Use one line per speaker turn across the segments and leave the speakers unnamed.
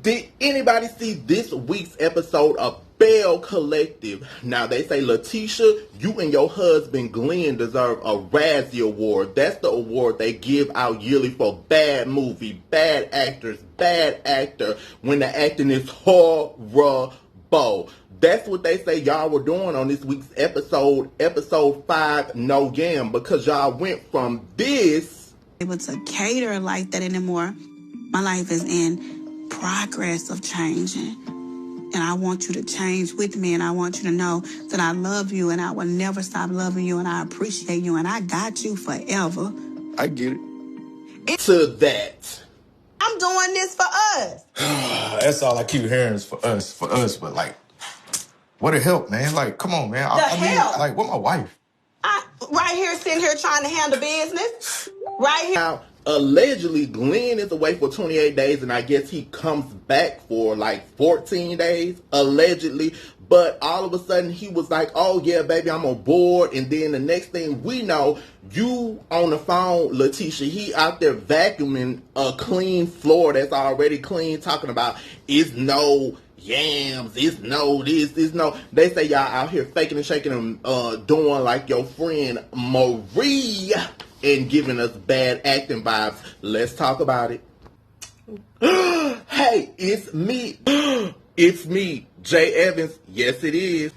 Did anybody see this week's episode of Belle Collective? Now, they say, Lateshia, you and your husband Glenn deserve a Razzie Award. That's the award they give out yearly for bad movie, bad actors, bad actor, when the acting is horrible. That's what they say y'all were doing on this week's episode 5, No Yam, because y'all went from this
able to cater like that anymore. My life is in progress of changing. And I want you to change with me, and I want you to know that I love you, and I will never stop loving you, and I appreciate you, and I got you forever.
I get it.
To that.
I'm doing this for us.
That's all I keep hearing is for us. But like, what a help, man. Like, come on, man. I mean, like, what my wife?
Right here, sitting here trying to handle business. Right here.
Now, allegedly, Glenn is away for 28 days, and I guess he comes back for like 14 days, allegedly. But all of a sudden, he was like, oh, yeah, baby, I'm on board. And then the next thing we know, you on the phone, Lateshia, he out there vacuuming a clean floor that's already clean, talking about it's no yams, it's no this, it's no. They say y'all out here faking and shaking and doing like your friend Marie and giving us bad acting vibes. Let's talk about it. Hey, it's me. It's me, J.Evans. Yes, it is.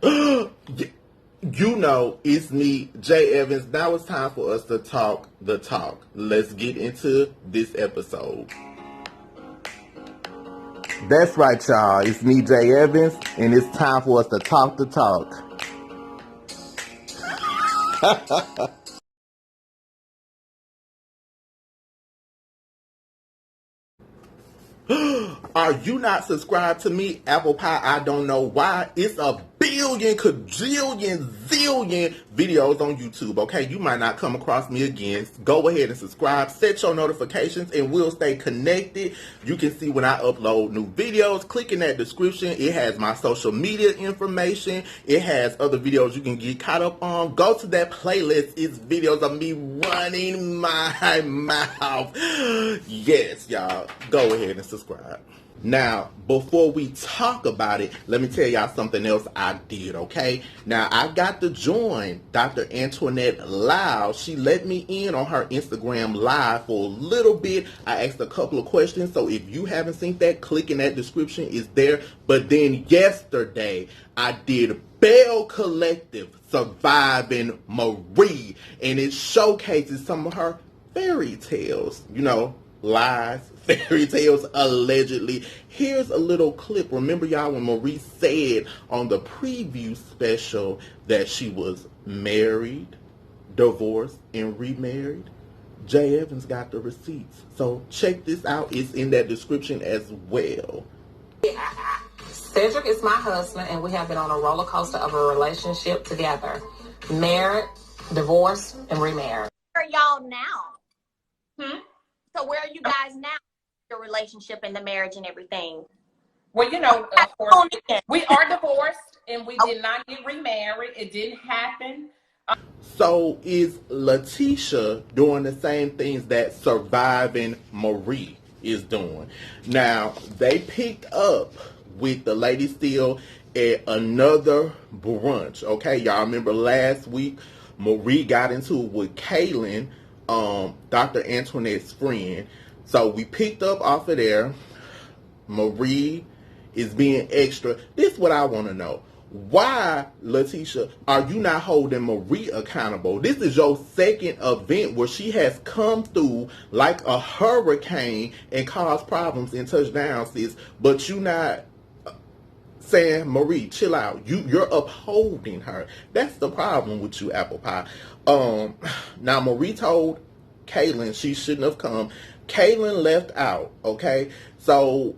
You know, it's me, J.Evans. Now it's time for us to talk the talk. Let's get into this episode. That's right, y'all. It's me, J.Evans, and it's time for us to talk the talk. Are you not subscribed to me, Apple Pie? I don't know why. It's a billion, cajillion, zillion videos on YouTube, okay? You might not come across me again. Go ahead and subscribe. Set your notifications, and we'll stay connected. You can see when I upload new videos. Click in that description. It has my social media information. It has other videos you can get caught up on. Go to that playlist. It's videos of me running my mouth. Yes, y'all. Go ahead and subscribe. Now, before we talk about it, let me tell y'all something else I did, okay? Now, I got to join Dr. Antoinette live. She let me in on her Instagram live for a little bit. I asked a couple of questions, so if you haven't seen that, click in that description. It's there. But then yesterday, I did Belle Collective Surviving Marie, and it showcases some of her fairy tales, you know, lies, fairy tales, allegedly. Here's a little clip. Remember, y'all, when Marie said on the preview special that she was married, divorced, and remarried? J.Evans got the receipts. So check this out. It's in that description as well.
Cedric is my husband, and we have been on a roller coaster of a relationship together. Married, divorced, and remarried.
Where are y'all now? So where are you guys now? Your relationship and the marriage and everything.
Well, you know, of course, we are divorced, and we did not get remarried. It didn't happen.
So is Lateshia doing the same things that Surviving Marie is doing? Now, they picked up with the lady still at another brunch. Okay, y'all remember last week Marie got into it with Kaylin, Dr. Antoinette's friend. So we picked up off of there. Marie is being extra. This is what I want to know. Why, Lateshia, are you not holding Marie accountable? This is your second event where she has come through like a hurricane and caused problems in touchdowns, sis, but you not saying, Marie, chill out. You're upholding her. That's the problem with you, Apple Pie. Now, Marie told Kaylin she shouldn't have come. Kaylin left out, okay? So,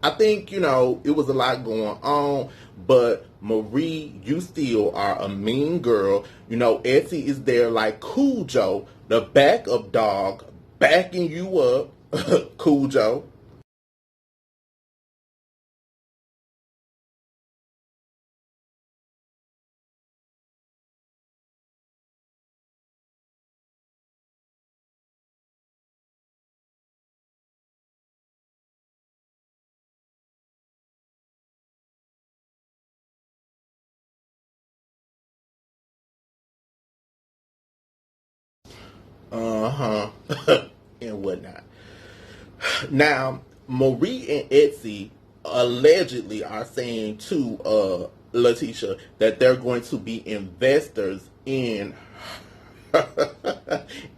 I think, you know, it was a lot going on, but Marie, you still are a mean girl. You know, Essie is there like Cujo, the backup dog, backing you up, Cujo. And whatnot. Now, Marie and Etsy allegedly are saying to Lateshia that they're going to be investors in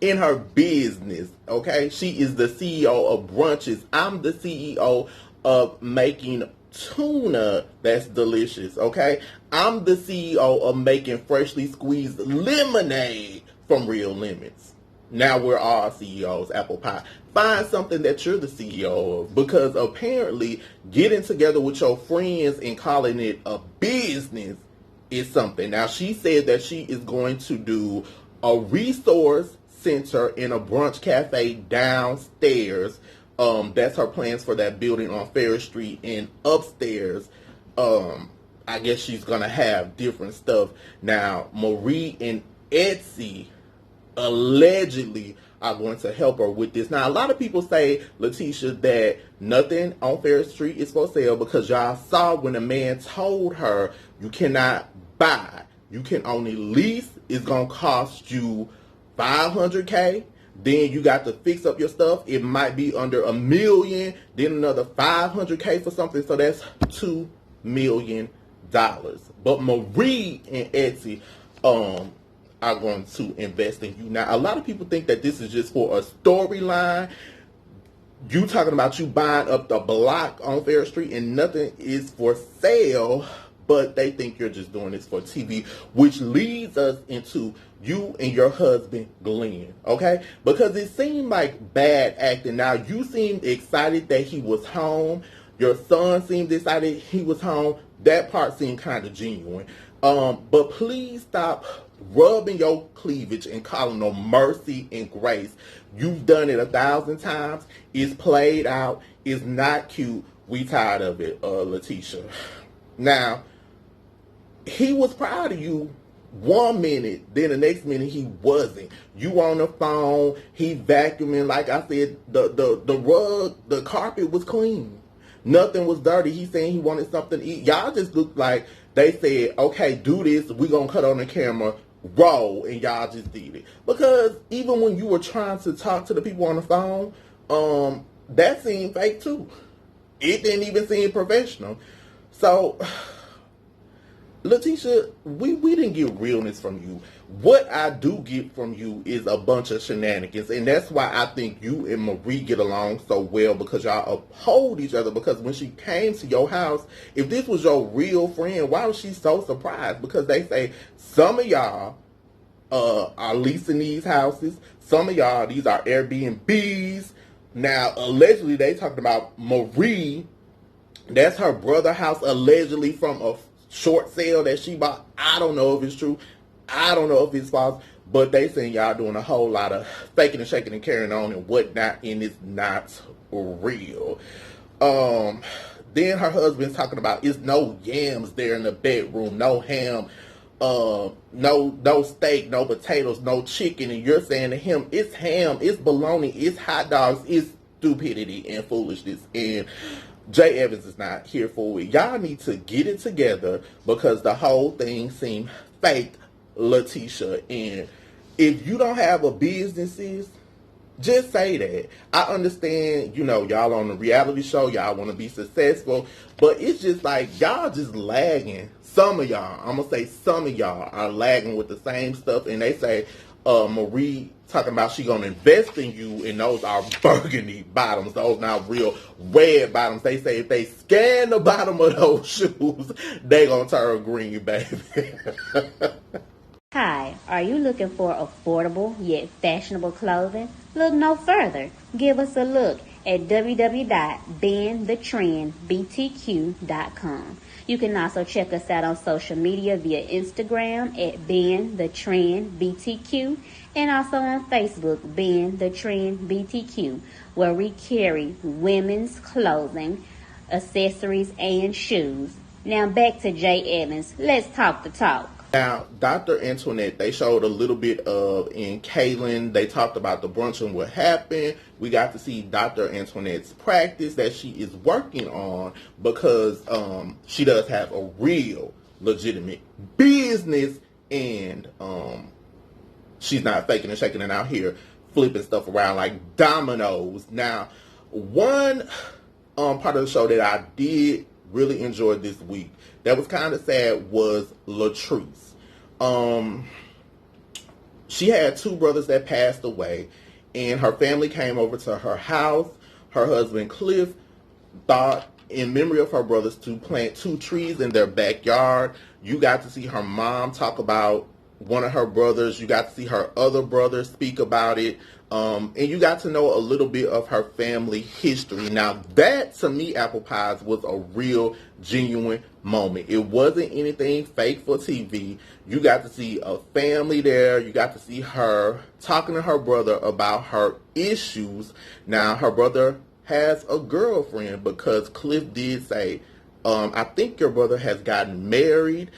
in her business. Okay, she is the CEO of Brunches. I'm the CEO of making tuna that's delicious. Okay, I'm the CEO of making freshly squeezed lemonade from real lemons. Now we're all CEOs, apple pie. Find something that you're the CEO of, because apparently getting together with your friends and calling it a business is something. Now, she said that she is going to do a resource center in a brunch cafe downstairs. That's her plans for that building on Ferris Street. And upstairs, I guess she's going to have different stuff. Now, Marie and Etsy allegedly are going to help her with this. Now, a lot of people say, Lateshia, that nothing on Ferris Street is for sale because y'all saw when a man told her you cannot buy, you can only lease. It's going to cost you $500K. Then you got to fix up your stuff. It might be under $1 million. Then another $500K for something. So that's $2 million. But Marie and Etsy, are going to invest in you. Now, a lot of people think that this is just for a storyline. You talking about you buying up the block on Ferris Street and nothing is for sale, but they think you're just doing this for TV, which leads us into you and your husband, Glenn, okay? Because it seemed like bad acting. Now, you seemed excited that he was home. Your son seemed excited he was home. That part seemed kind of genuine. But please stop rubbing your cleavage and calling no mercy and grace. You've done it 1,000 times. It's played out. It's not cute. We tired of it, Lateshia. Now, he was proud of you 1 minute, then the next minute he wasn't. You on the phone, he vacuuming. Like I said, the rug, the carpet was clean. Nothing was dirty. He saying he wanted something to eat. Y'all just looked like they said, okay, do this. We're going to cut on the camera, roll, and y'all just did it. Because even when you were trying to talk to the people on the phone, that seemed fake too. It didn't even seem professional. So, Lateshia, we didn't get realness from you. What I do get from you is a bunch of shenanigans. And that's why I think you and Marie get along so well, because y'all uphold each other. Because when she came to your house, if this was your real friend, why was she so surprised? Because they say some of y'all are leasing these houses. Some of y'all, these are Airbnbs. Now, allegedly, they talked about Marie. That's her brother's house, allegedly from a short sale that she bought. I don't know if it's true. I don't know if it's false. But they saying y'all doing a whole lot of faking and shaking and carrying on and whatnot, and it's not real. Then her husband's talking about it's no yams there in the bedroom, no ham, no steak, no potatoes, no chicken, and you're saying to him it's ham, it's bologna, it's hot dogs, it's stupidity and foolishness. And J.Evans is not here for it. Y'all need to get it together, because the whole thing seemed fake, Lateshia. And if you don't have a business, just say that. I understand, y'all on a reality show, y'all want to be successful, but it's just like y'all just lagging. Some of y'all, I'm going to say some of y'all are lagging with the same stuff, and they say, Marie talking about she gonna invest in you, and those are burgundy bottoms. Those not real red bottoms. They say if they scan the bottom of those shoes, they gonna turn green, baby.
Hi, are you looking for affordable yet fashionable clothing? Look no further. Give us a look at www.bendthetrendbtq.com. You can also check us out on social media via Instagram at BendTheTrendBTQ, and also on Facebook, BendTheTrendBTQ, where we carry women's clothing, accessories, and shoes. Now back to J.Evans. Let's talk the talk.
Now, Dr. Antoinette, they showed a little bit of in Kaylin. They talked about the brunch and what happened. We got to see Dr. Antoinette's practice that she is working on, because she does have a real legitimate business, and she's not faking and shaking it out here flipping stuff around like dominoes. Now, one part of the show that I did really enjoy this week that was kind of sad was Latrice. She had two brothers that passed away, and her family came over to her house. Her husband Cliff thought, in memory of her brothers, to plant 2 trees in their backyard. You got to see her mom talk about one of her brothers. You got to see her other brother speak about it. And you got to know a little bit of her family history. Now, that, to me, Apple Pies, was a real, genuine moment. It wasn't anything fake for TV. You got to see a family there. You got to see her talking to her brother about her issues. Now, her brother has a girlfriend because Cliff did say, I think your brother has gotten married.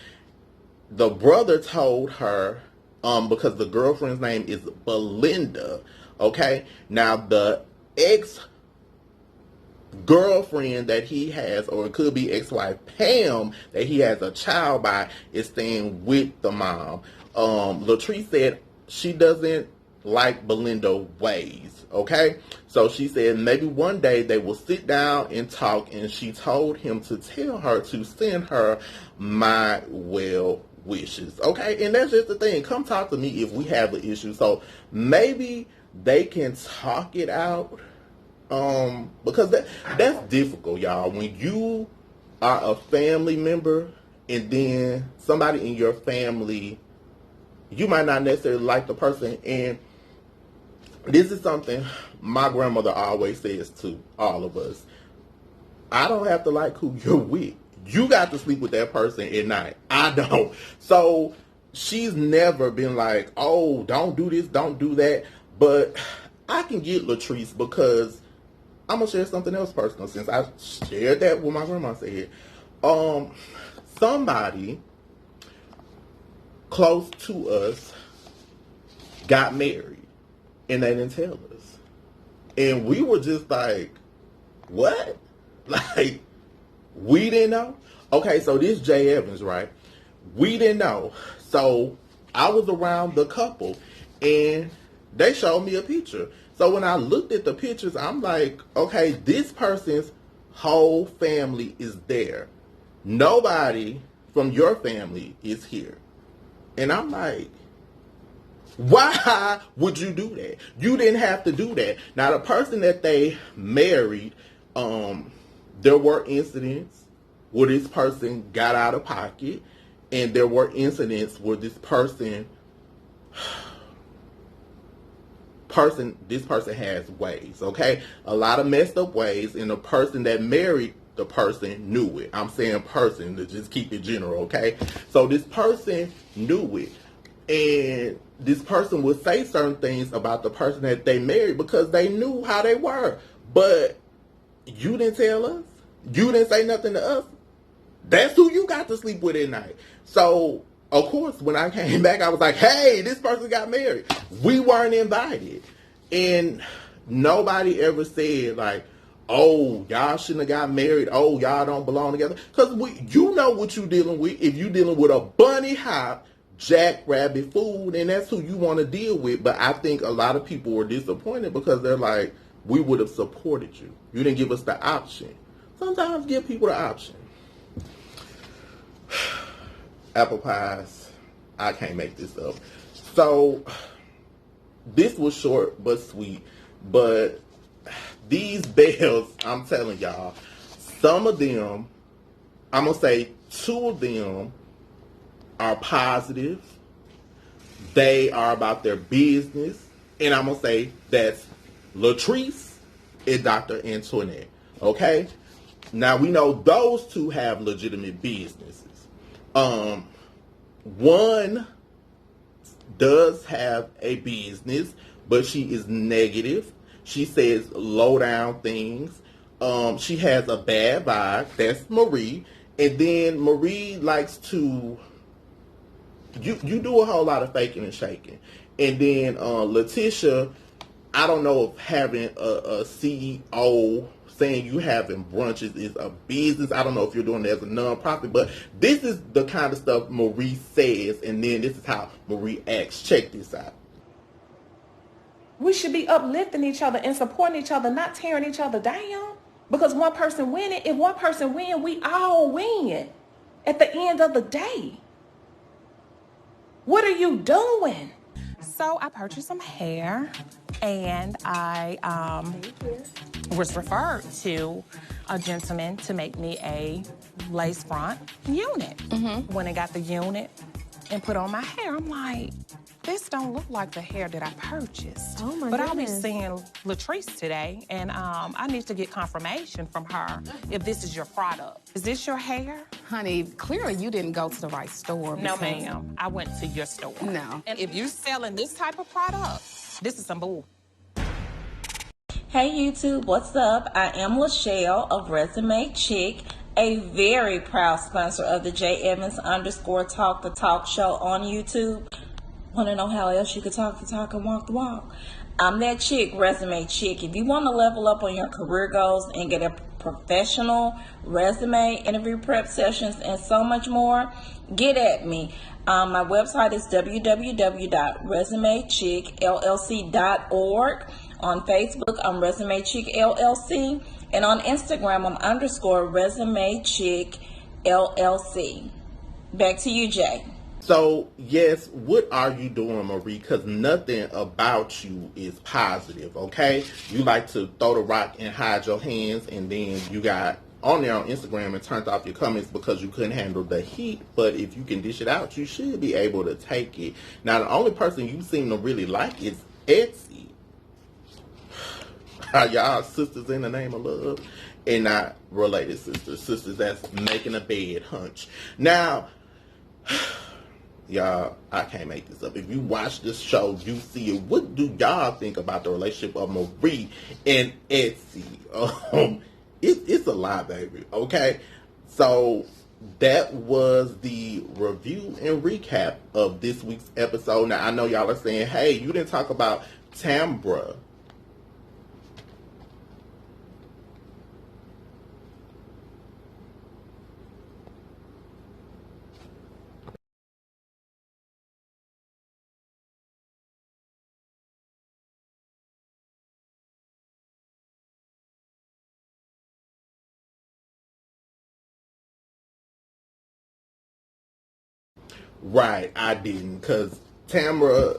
The brother told her, because the girlfriend's name is Belinda, okay? Now, the ex-girlfriend that he has, or it could be ex-wife Pam, that he has a child by, is staying with the mom. Latrice said she doesn't like Belinda ways, okay? So she said maybe one day they will sit down and talk, and she told him to tell her to send her my well wishes, okay? And that's just the thing. Come talk to me if we have an issue. So maybe they can talk it out, because that's difficult, y'all. When you are a family member and then somebody in your family, you might not necessarily like the person, and this is something my grandmother always says to all of us. I don't have to like who you're with. You got to sleep with that person at night. I don't. So she's never been like, oh, don't do this, don't do that. But I can get Latrice, because I'm going to share something else personal since I shared that with my grandma said. Somebody close to us got married and they didn't tell us. And we were just like, what? Like, we didn't know? Okay, so this J.Evans, right? We didn't know. So I was around the couple and they showed me a picture. So when I looked at the pictures, I'm like, okay, this person's whole family is there. Nobody from your family is here. And I'm like, why would you do that? You didn't have to do that. Now, the person that they married, there were incidents where this person got out of pocket, and there were incidents where this person has ways, okay? A lot of messed up ways, and the person that married the person knew it. I'm saying person to just keep it general, okay? So this person knew it. And this person would say certain things about the person that they married because they knew how they were. But you didn't tell us. You didn't say nothing to us. That's who you got to sleep with at night. So, of course, when I came back, I was like, hey, this person got married. We weren't invited. And nobody ever said, like, oh, y'all shouldn't have got married. Oh, y'all don't belong together. Because you know what you're dealing with. If you're dealing with a bunny hop, jackrabbit food, and that's who you want to deal with. But I think a lot of people were disappointed because they're like, we would have supported you. You didn't give us the option. Sometimes give people the option. Apple pies. I can't make this up. So this was short but sweet. But these bells, I'm telling y'all, some of them, I'm going to say 2 of them are positive. They are about their business. And I'm going to say that's Latrice and Dr. Antoinette. Okay? Now, we know those 2 have legitimate businesses. One does have a business, but she is negative. She says low down things. She has a bad vibe. That's Marie. And then Marie likes to... You do a whole lot of faking and shaking. And then Lateshia, I don't know if having a CEO saying you having brunches is a business. I don't know if you're doing it as a nonprofit, but this is the kind of stuff Marie says, and then this is how Marie acts. Check this out.
We should be uplifting each other and supporting each other, not tearing each other down. Because one person winning, if one person win, we all win at the end of the day. What are you doing? So I purchased some hair, and I was referred to a gentleman to make me a lace front unit. When I got the unit and put on my hair, I'm like, this don't look like the hair that I purchased.
Oh my
But
goodness.
I'll be seeing Latrice today, and I need to get confirmation from her if this is your product. Is this your hair?
Honey, clearly you didn't go to the right store.
No, ma'am. I went to your store.
No.
And if you're selling this type of product, this is some bull.
Hey YouTube, what's up? I am Lachelle of Resume Chick, a very proud sponsor of the J.Evans _ Talk the Talk show on YouTube. Want to know how else you could talk the talk and walk the walk? I'm that chick, Resume Chick. If you want to level up on your career goals and get a professional resume, interview prep sessions, and so much more, get at me. My website is www.resumechickllc.org. On Facebook, I'm Resume Chick LLC. And on Instagram, I'm _ Resume Chick LLC. Back to you, Jay.
So, yes, what are you doing, Marie? Because nothing about you is positive, okay? You like to throw the rock and hide your hands, and then you got on there on Instagram and turned off your comments because you couldn't handle the heat. But if you can dish it out, you should be able to take it. Now, the only person you seem to really like is Etsy. Are y'all sisters in the name of love? And not related sisters. Sisters that's making a bed hunch. Now, y'all, I can't make this up. If you watch this show, you see it. What do y'all think about the relationship of Marie and Etsy? It's a lie, baby. Okay? So, that was the review and recap of this week's episode. Now, I know y'all are saying, hey, you didn't talk about Tambra. Right, I didn't, because Tamarine,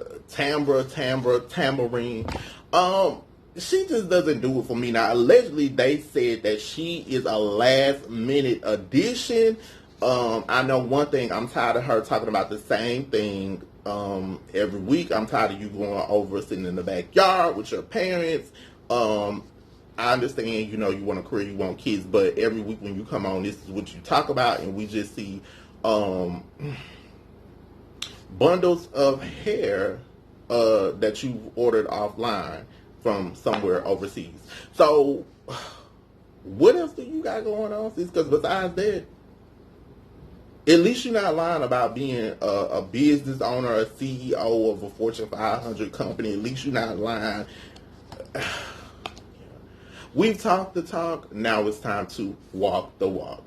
she just doesn't do it for me. Now, allegedly, they said that she is a last-minute addition. I know one thing, I'm tired of her talking about the same thing every week. I'm tired of you going over sitting in the backyard with your parents. I understand, you know, you want a career, you want kids, but every week when you come on, this is what you talk about, and we just see bundles of hair that you ordered offline from somewhere overseas. So, what else do you got going on, sis? Because besides that, at least you're not lying about being a business owner, a CEO of a Fortune 500 company. At least you're not lying. We've talked the talk. Now it's time to walk the walk.